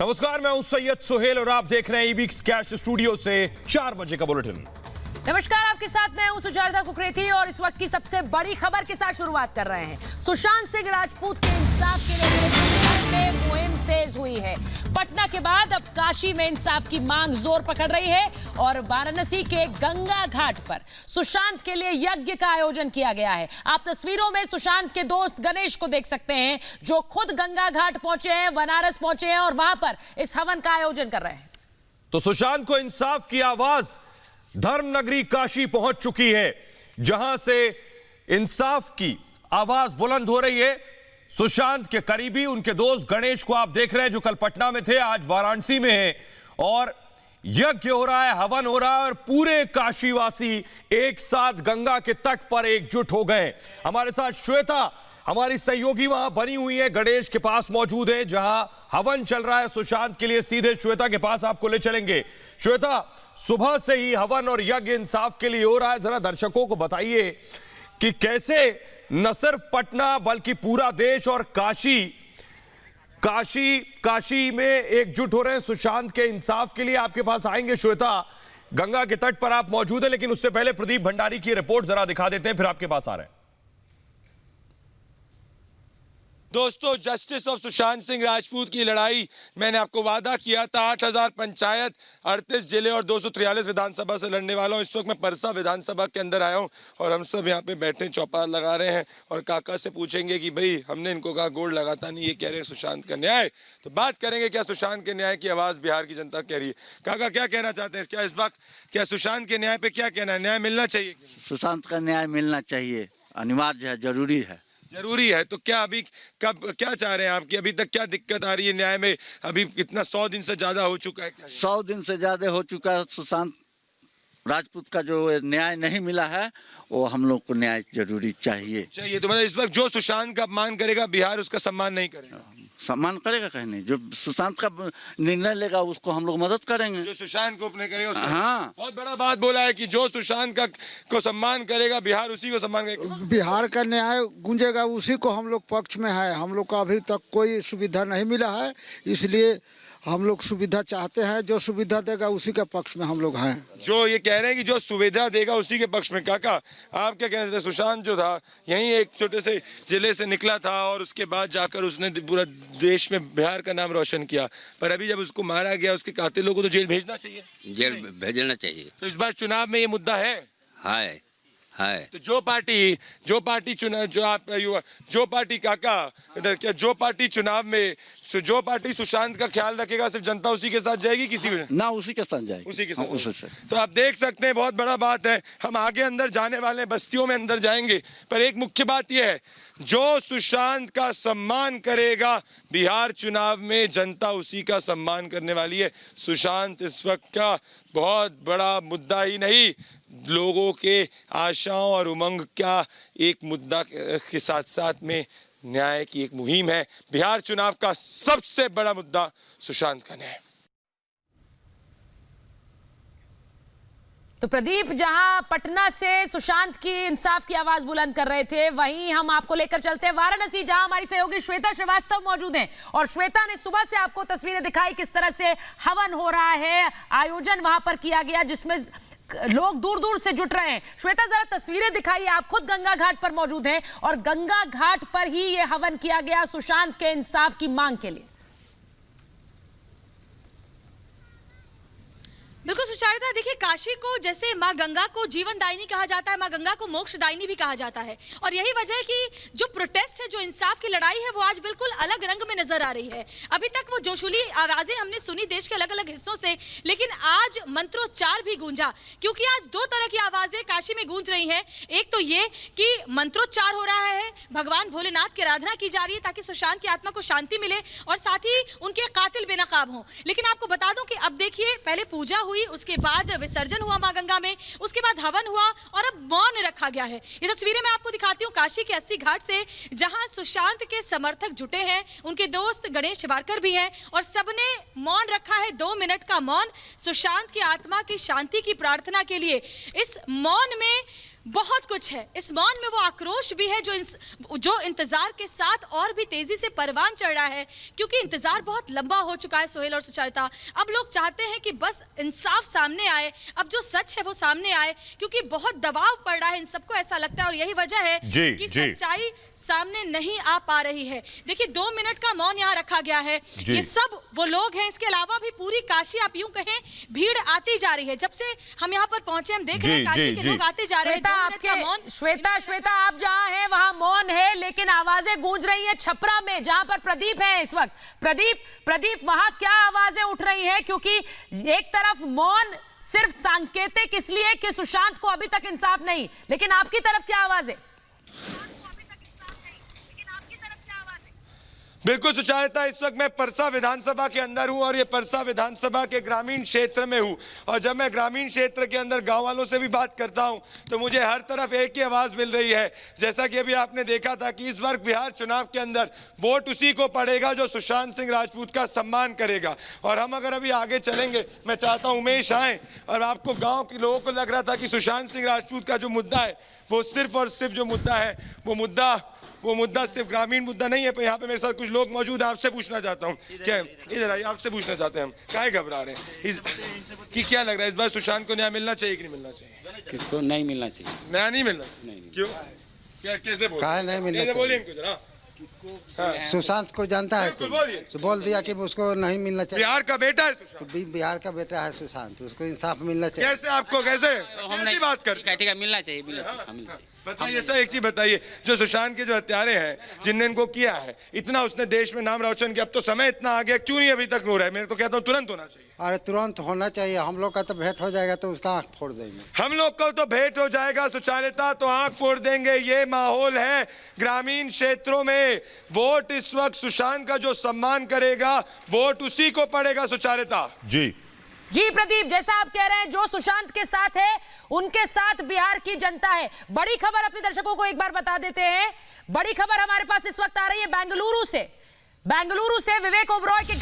नमस्कार, मैं हूं सैयद सुहेल और आप देख रहे हैं ईबीएक्स कैश स्टूडियो से 4 बजे का बुलेटिन। नमस्कार, आपके साथ मैं हूं सुजाता कुकरेती और इस वक्त की सबसे बड़ी खबर के साथ शुरुआत कर रहे हैं। सुशांत सिंह राजपूत के इंसाफ के लिए मुहिम तेज हुई है। पटना के बाद अब काशी में इंसाफ की मांग जोर पकड़ रही है और वाराणसी के गंगा घाट पर सुशांत के लिए यज्ञ का आयोजन किया गया है। आप तस्वीरों में सुशांत के दोस्त गणेश को देख सकते हैं, जो खुद गंगा घाट पहुंचे हैं, बनारस पहुंचे हैं और वहां पर इस हवन का आयोजन कर रहे हैं। तो सुशांत को इंसाफ की आवाज धर्म नगरी काशी पहुंच चुकी है, जहां से इंसाफ की आवाज बुलंद हो रही है। सुशांत के करीबी, उनके दोस्त गणेश को आप देख रहे हैं, जो कल पटना में थे, आज वाराणसी में है और यज्ञ हो रहा है, हवन हो रहा है और पूरे काशीवासी एक साथ गंगा के तट पर एकजुट हो गए। हमारे साथ श्वेता, हमारी सहयोगी, वहां बनी हुई है, गणेश के पास मौजूद है, जहां हवन चल रहा है सुशांत के लिए। सीधे श्वेता के पास आपको ले चलेंगे। श्वेता, सुबह से ही हवन और यज्ञ इंसाफ के लिए हो रहा है, जरा दर्शकों को बताइए कि कैसे न सिर्फ पटना बल्कि पूरा देश और काशी में एकजुट हो रहे हैं सुशांत के इंसाफ के लिए। आपके पास आएंगे श्वेता, गंगा के तट पर आप मौजूद हैं, लेकिन उससे पहले प्रदीप भंडारी की रिपोर्ट जरा दिखा देते हैं, फिर आपके पास आ रहे हैं। दोस्तों, जस्टिस ऑफ सुशांत सिंह राजपूत की लड़ाई मैंने आपको वादा किया था। 8000 पंचायत, 38 जिले और 243 विधानसभा से लड़ने वाला हूँ। इस वक्त मैं परसा विधानसभा के अंदर आया हूँ और हम सब यहाँ पे बैठे चौपाल लगा रहे हैं और काका से पूछेंगे कि भाई, हमने इनको कहा गोड़ लगाता नहीं, ये कह रहे हैं सुशांत का न्याय। तो बात करेंगे क्या सुशांत के न्याय की आवाज़ बिहार की जनता कह रही है। काका, क्या कहना चाहते हैं? क्या इस वक्त क्या सुशांत के न्याय पे क्या कहना है? न्याय मिलना चाहिए? सुशांत का न्याय मिलना चाहिए, अनिवार्य है, जरूरी है। जरूरी है तो क्या अभी कब क्या चाह रहे हैं आपकी? अभी तक क्या दिक्कत आ रही है न्याय में? अभी कितना 100 दिन से ज्यादा हो चुका है? 100 दिन से ज्यादा हो चुका है। सुशांत राजपूत का जो न्याय नहीं मिला है, वो हम लोग को न्याय जरूरी चाहिए। तो मतलब इस वक्त जो सुशांत का अपमान करेगा, बिहार उसका सम्मान नहीं करेगा? सम्मान करेगा कहीं नहीं। जो सुशांत का निर्णय लेगा उसको हम लोग मदद करेंगे। जो सुशांत को अपने करेगा हाँ, बहुत बड़ा बात बोला है कि जो सुशांत का को सम्मान करेगा, बिहार उसी को सम्मान करेगा। बिहार का न्याय गूंजेगा, उसी को हम लोग पक्ष में है। हम लोग को अभी तक कोई सुविधा नहीं मिला है, इसलिए हम लोग सुविधा चाहते हैं। जो सुविधा देगा उसी के पक्ष में हम लोग हैं। जो ये कह रहे हैं कि जो सुविधा देगा उसी के पक्ष में। काका, आप क्या कहते थे? सुशांत जो था, यहीं एक छोटे से जिले से निकला था और उसके बाद जाकर उसने पूरा देश में बिहार का नाम रोशन किया, पर अभी जब उसको मारा गया, उसके कातिलों को तो जेल भेजना चाहिए। जेल भेजना चाहिए। तो इस बार चुनाव में ये मुद्दा है। तो जो पार्टी चुनाव जो पार्टी काका इधर क्या जो पार्टी चुनाव में जो पार्टी सुशांत का ख्याल रखेगा, सिर्फ जनता उसी के साथ जाएगी, किसी को ना उसी के साथ जाएगी। उसी के साथ उसी से। तो आप देख सकते हैं, बहुत बड़ा बात है। हम आगे अंदर जाने वाले हैं, बस्तियों में अंदर जाएंगे, पर एक मुख्य बात यह है, जो सुशांत का सम्मान करेगा, बिहार चुनाव में जनता उसी का सम्मान करने वाली है। सुशांत इस वक्त का बहुत बड़ा मुद्दा ही नहीं, लोगों के आशाओं और उमंग का एक मुद्दा के साथ साथ में न्याय की एक मुहिम है। बिहार चुनाव का सबसे बड़ा मुद्दा सुशांत का न्याय। तो प्रदीप, जहां पटना से सुशांत की इंसाफ की आवाज बुलंद कर रहे थे, वहीं हम आपको लेकर चलते हैं वाराणसी, जहां हमारी सहयोगी श्वेता श्रीवास्तव मौजूद हैं। और श्वेता ने सुबह से आपको तस्वीरें दिखाई, किस तरह से हवन हो रहा है, आयोजन वहां पर किया गया, जिसमें लोग दूर दूर से जुट रहे हैं। श्वेता, जरा तस्वीरें दिखाइए। आप खुद गंगा घाट पर मौजूद हैं और गंगा घाट पर ही ये हवन किया गया सुशांत के इंसाफ की मांग के लिए। बिल्कुल सुचारिता, देखिए, काशी को जैसे माँ गंगा को जीवन दायिनी कहा जाता है, माँ गंगा को मोक्ष दायिनी भी कहा जाता है। और यही वजह है कि जो प्रोटेस्ट है, जो इंसाफ की लड़ाई है, वो आज बिल्कुल अलग रंग में नजर आ रही है। अभी तक वो जोशीली आवाजें हमने सुनी देश के अलग अलग हिस्सों से, लेकिन आज मंत्रोच्चार भी गूंजा, क्योंकि आज दो तरह की आवाजें काशी में गूंज रही हैं। एक तो ये कि मंत्रोच्चार हो रहा है, भगवान भोलेनाथ की आराधना की जा रही है ताकि सुशांत की आत्मा को शांति मिले और साथ ही उनके कातिल बेनकाब हों। लेकिन आपको बता दूं कि अब देखिए, पहले पूजा हुई, उसके बाद विसर्जन हुआ मां गंगा में, उसके बाद हवन हुआ और अब मौन रखा गया है। ये तस्वीरें मैं आपको दिखाती हूँ काशी के 80 घाट से, जहां सुशांत के समर्थक जुटे हैं, उनके दोस्त गणेश शिवारकर भी हैं और सबने मौन रखा है, 2 मिनट का मौन, सुशांत की आत्मा की शांति की प्रार्थना के लिए। इस मौन में बहुत कुछ है इस मौन में। वो आक्रोश भी है जो इंतजार के साथ और भी तेजी से परवान चढ़ रहा है, क्योंकि इंतजार बहुत लंबा हो चुका है सोहेल और सुचारिता। अब लोग चाहते हैं कि बस इंसाफ सामने आए, अब जो सच है वो सामने आए, क्योंकि बहुत दबाव पड़ रहा है इन सबको, ऐसा लगता है। और यही वजह है कि सच्चाई सामने नहीं आ पा रही है। देखिए 2 मिनट का मौन यहाँ रखा गया है। ये सब वो लोग हैं, इसके अलावा भी पूरी काशी आप यूं कहें भीड़ आती जा रही है। जब से हम यहाँ पर पहुंचे हम देख रहे हैं काशी के लोग आते जा रहे हैं। श्वेता आप जहां हैं वहां मौन है, लेकिन आवाजें गूंज रही हैं छपरा में, जहां पर प्रदीप है इस वक्त। प्रदीप वहां क्या आवाजें उठ रही हैं? क्योंकि एक तरफ मौन सिर्फ सांकेतिक इसलिए कि सुशांत को अभी तक इंसाफ नहीं, लेकिन आपकी तरफ क्या आवाजें? बिल्कुल सुचारिता, इस वक्त मैं परसा विधानसभा के अंदर हूं और ये परसा विधानसभा के ग्रामीण क्षेत्र में हूं। और जब मैं ग्रामीण क्षेत्र के अंदर गांव वालों से भी बात करता हूं तो मुझे हर तरफ एक ही आवाज मिल रही है, जैसा कि अभी आपने देखा था कि इस बार बिहार चुनाव के अंदर वोट उसी को पड़ेगा जो सुशांत सिंह राजपूत का सम्मान करेगा। और हम अगर अभी आगे चलेंगे, मैं चाहता हूं उमेश आए और आपको गाँव के लोगों को लग रहा था कि सुशांत सिंह राजपूत का जो मुद्दा है वो सिर्फ और सिर्फ जो मुद्दा है वो मुद्दा सिर्फ ग्रामीण मुद्दा नहीं है। पर यहाँ पे मेरे साथ कुछ लोग मौजूद हैं, आपसे पूछना चाहता हूँ। क्या इधर आइए, आपसे पूछना चाहते हैं हम काहे घबरा रहे हैं कि क्या लग रहा है इस बार सुशांत को न्याय मिलना चाहिए कि नहीं मिलना चाहिए? किसको नहीं मिलना चाहिए? न्याय नहीं मिलना चाहिए। क्यों? क्या कैसे नहीं मिलना बोलिए इनको जरा। सुशांत को जानता है तो बोल दिया कि उसको नहीं मिलना चाहिए। बिहार का बेटा है तो बिहार का बेटा है सुशांत, उसको इंसाफ मिलना चाहिए। कैसे आपको कैसे बात कर ठीक है, मिलना चाहिए। बताइए अच्छा एक चीज बताइए, जो सुशांत के जो हत्यारे हैं जिनने इनको किया है, इतना उसने देश में नाम रोशन किया, अब तो समय इतना आ गया, क्यों नहीं अभी तक रो रहा है? मैं तो कहता हूँ तुरंत होना चाहिए। अरे तुरंत होना चाहिए। हम लोग का तो भेंट हो जाएगा तो उसका आंख फोड़ देंगे। हम लोग को तो भेंट हो जाएगा सुचारिता तो आंख फोड़ देंगे, ये माहौल है ग्रामीण क्षेत्रों में। वोट इस वक्त सुशांत का जो सम्मान करेगा वोट उसी को पड़ेगा सुचारिता। जी प्रदीप, जैसा आप कह रहे हैं जो सुशांत के साथ है उनके साथ बिहार की जनता है। बड़ी खबर अपने दर्शकों को एक बार बता देते हैं। बड़ी खबर हमारे पास इस वक्त आ रही है बेंगलुरु से विवेक ओबरॉय के घर